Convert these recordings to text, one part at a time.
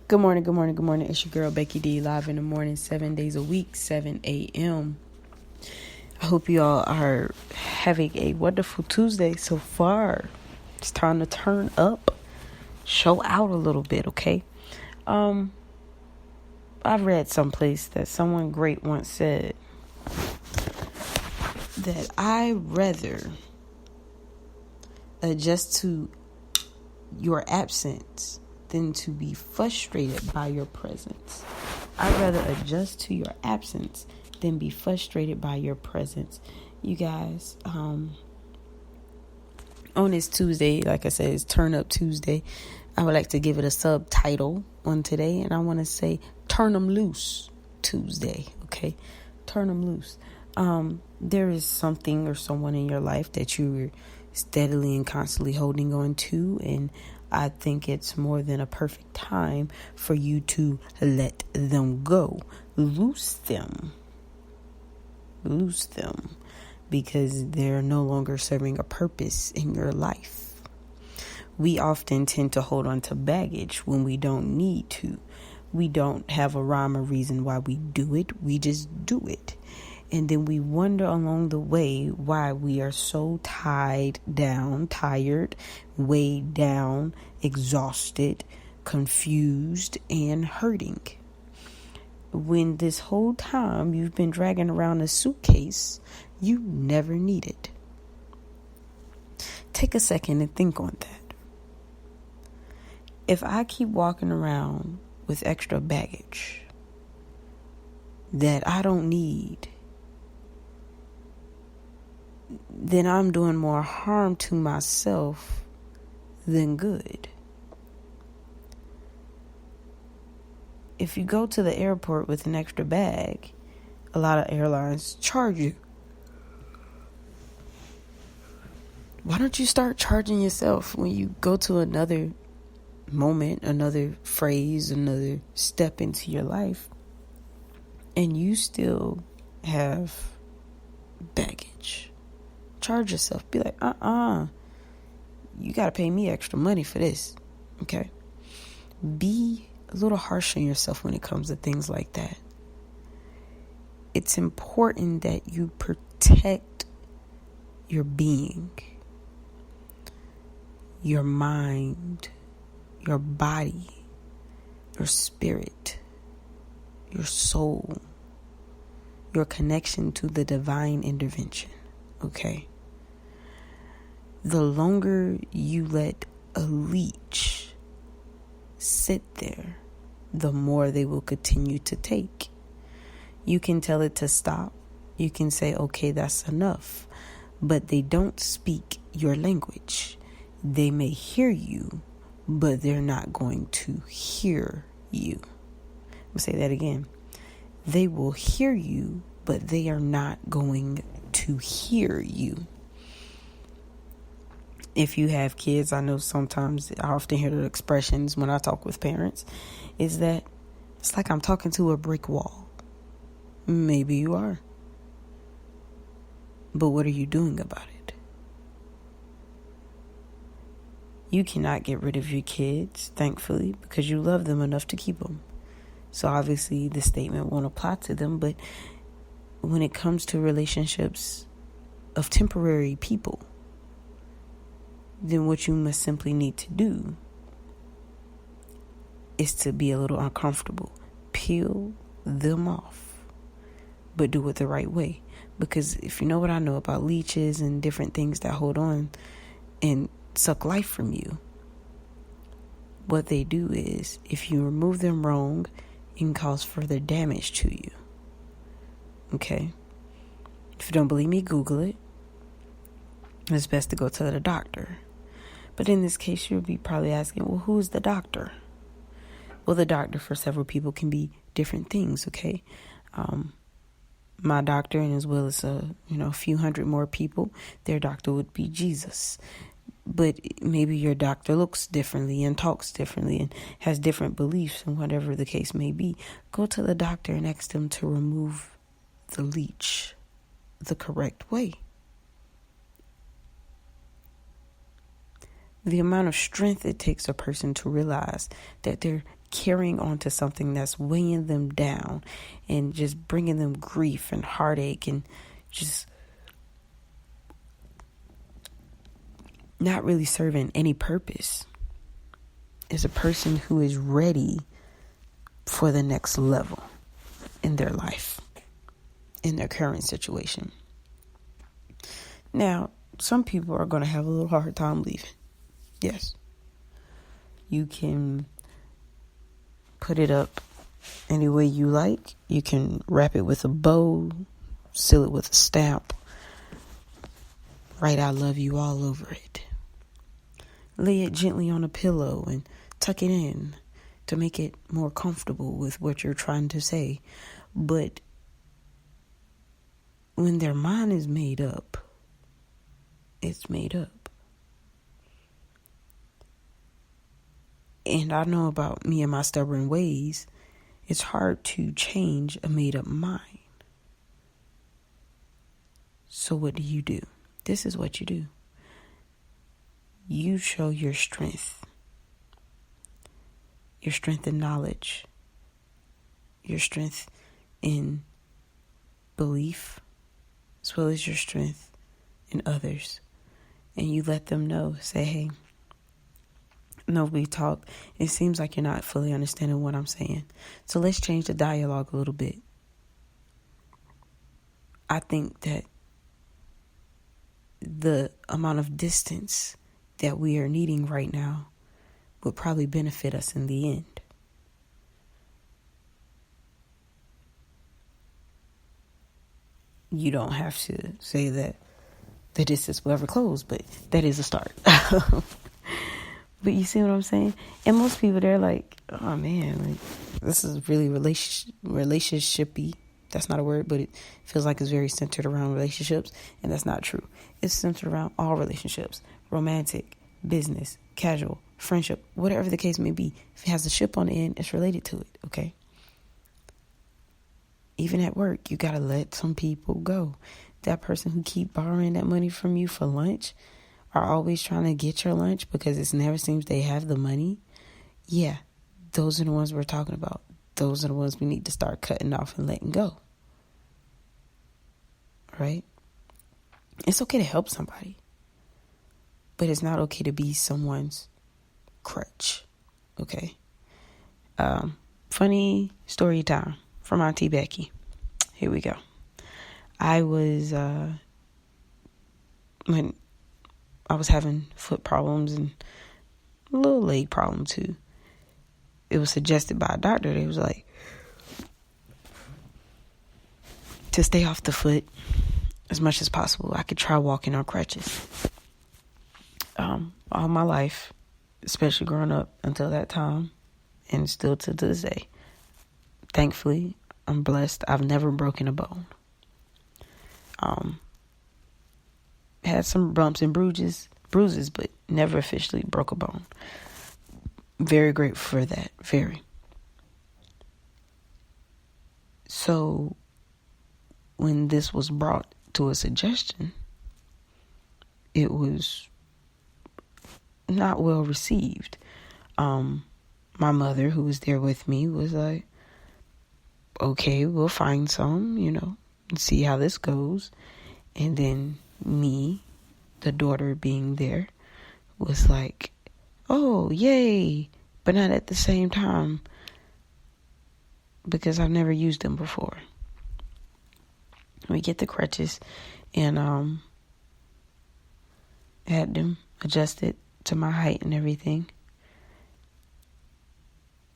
Good morning, good morning, good morning. It's your girl, Becky D, live in the morning, 7 days a week, 7 a.m. I hope you all are having a wonderful Tuesday so far. It's time to turn up, show out a little bit, okay? I read someplace that someone great once said that I rather adjust to your absence than to be frustrated by your presence. I'd rather adjust to your absence than be frustrated by your presence. You guys, on this Tuesday, like I said, it's Turn Up Tuesday. I would like to give it a subtitle on today, and I want to say Turn 'em Loose Tuesday, okay? Turn 'em loose. There is something or someone in your life that you're steadily and constantly holding on to, and I think it's more than a perfect time for you to let them go. Loose them, because they're no longer serving a purpose in your life. We often tend to hold on to baggage when we don't need to. We don't have a rhyme or reason why we do it. We just do it. And then we wonder along the way why we are so tired, weighed down, exhausted, confused, and hurting. When this whole time you've been dragging around a suitcase you never needed. Take a second and think on that. If I keep walking around with extra baggage that I don't need, then I'm doing more harm to myself than good. If you go to the airport with an extra bag, a lot of airlines charge you. Why don't you start charging yourself when you go to another moment, another phrase, another step into your life, and you still have baggage? Charge yourself. Be like, you got to pay me extra money for this. Okay? Be a little harsh on yourself when it comes to things like that. It's important that you protect your being, your mind, your body, your spirit, your soul, your connection to the divine intervention. Okay? The longer you let a leech sit there, the more they will continue to take. You can tell it to stop. You can say, okay, that's enough. But they don't speak your language. They may hear you, but they're not going to hear you. I'll say that again. They will hear you, but they are not going to hear you. If you have kids, I know sometimes I often hear the expressions when I talk with parents, is that it's like I'm talking to a brick wall. Maybe you are. But what are you doing about it? You cannot get rid of your kids, thankfully, because you love them enough to keep them. So obviously the statement won't apply to them, but when it comes to relationships of temporary people, then what you must simply need to do is to be a little uncomfortable. Peel them off, but do it the right way. Because if you know what I know about leeches and different things that hold on and suck life from you, what they do is, if you remove them wrong, it can cause further damage to you. Okay? If you don't believe me, Google it. It's best to go to the doctor. But in this case, you'll be probably asking, well, who is the doctor? Well, the doctor for several people can be different things, okay? My doctor, and as well as a few hundred more people, their doctor would be Jesus. But maybe your doctor looks differently and talks differently and has different beliefs, and whatever the case may be. Go to the doctor and ask them to remove the leech the correct way. The amount of strength it takes a person to realize that they're carrying on to something that's weighing them down and just bringing them grief and heartache and just not really serving any purpose, is a person who is ready for the next level in their life, in their current situation. Now, some people are going to have a little hard time leaving. Yes. You can put it up any way you like. You can wrap it with a bow, seal it with a stamp, write "I love you" all over it. Lay it gently on a pillow and tuck it in to make it more comfortable with what you're trying to say. But when their mind is made up, it's made up. And I know about me and my stubborn ways, it's hard to change a made up mind. So what do? This is what you do. You show your strength in knowledge, your strength in belief, as well as your strength in others. And you let them know, say, hey, no, we talk. It seems like you're not fully understanding what I'm saying. So let's change the dialogue a little bit. I think that the amount of distance that we are needing right now would probably benefit us in the end. You don't have to say that the distance will ever close, but that is a start. But you see what I'm saying? And most people, they're like, oh man, like, this is really relationshipy. That's not a word, but it feels like it's very centered around relationships, and that's not true. It's centered around all relationships, romantic, business, casual, friendship, whatever the case may be. If it has a ship on the end, it's related to it, okay? Even at work, you got to let some people go. That person who keep borrowing that money from you for lunch, are always trying to get your lunch because it never seems they have the money. Yeah, those are the ones we're talking about. Those are the ones we need to start cutting off and letting go. Right? It's okay to help somebody, but it's not okay to be someone's crutch. Okay? Funny story time from Auntie Becky. Here we go. I was when I was having foot problems and a little leg problem too. It was suggested by a doctor. They was like, to stay off the foot as much as possible, I could try walking on crutches. All my life, especially growing up until that time, and still to this day, thankfully, I'm blessed. I've never broken a bone. Had some bumps and bruises, but never officially broke a bone. Very grateful for that. Very. So when this was brought to a suggestion, it was not well received. My mother, who was there with me, was like, okay, we'll find some, and see how this goes. And then me, the daughter being there, was like, oh, yay, but not at the same time, because I've never used them before. We get the crutches and had them adjusted to my height and everything.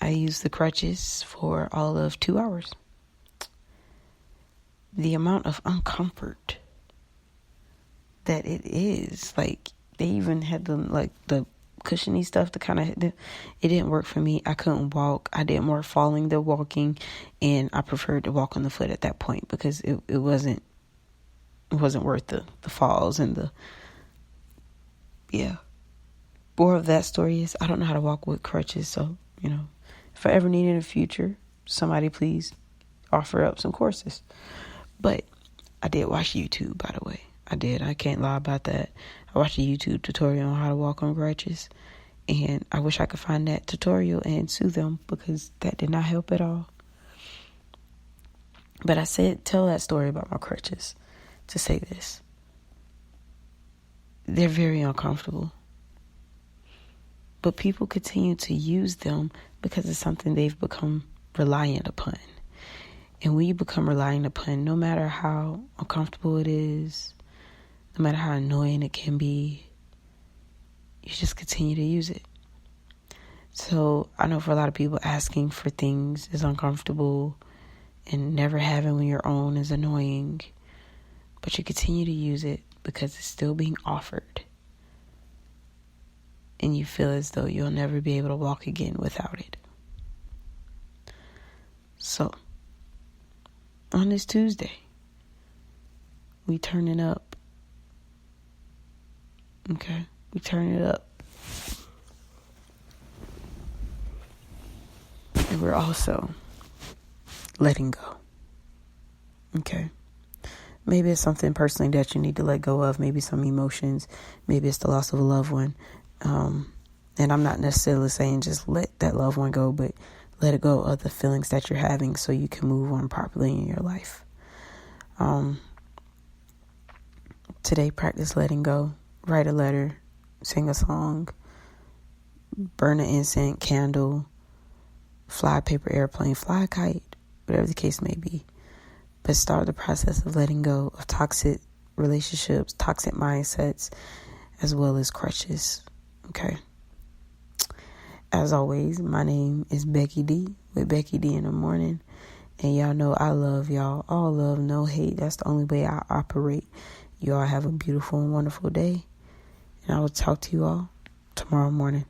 I used the crutches for all of 2 hours. The amount of uncomfort that it is, like, they even had the cushiony stuff to kind of, it didn't work for me. I couldn't walk. I did more falling than walking, and I preferred to walk on the foot at that point because it wasn't worth the falls and the, yeah. More of that story is I don't know how to walk with crutches, so, if I ever need it in the future, somebody please offer up some courses. But I did watch YouTube, by the way. I did. I can't lie about that. I watched a YouTube tutorial on how to walk on crutches, And I wish I could find that tutorial and sue them, because that did not help at all. But I tell that story about my crutches to say this. They're very uncomfortable. But people continue to use them because it's something they've become reliant upon. And when you become reliant upon, no matter how uncomfortable it is, no matter how annoying it can be, you just continue to use it. So I know for a lot of people, asking for things is uncomfortable, and never having when you're own is annoying. But you continue to use it because it's still being offered. And you feel as though you'll never be able to walk again without it. So, on this Tuesday, we turning up. Okay? We turn it up. And we're also letting go. Okay? Maybe it's something personally that you need to let go of. Maybe some emotions. Maybe it's the loss of a loved one. And I'm not necessarily saying just let that loved one go, but let it go of the feelings that you're having so you can move on properly in your life. Today, practice letting go. Write a letter, sing a song, burn an incense candle, fly a paper airplane, fly a kite, whatever the case may be. But start the process of letting go of toxic relationships, toxic mindsets, as well as crutches. Okay. As always, my name is Becky D with Becky D in the Morning. And y'all know I love y'all. All love, no hate. That's the only way I operate. You all have a beautiful and wonderful day. And I will talk to you all tomorrow morning.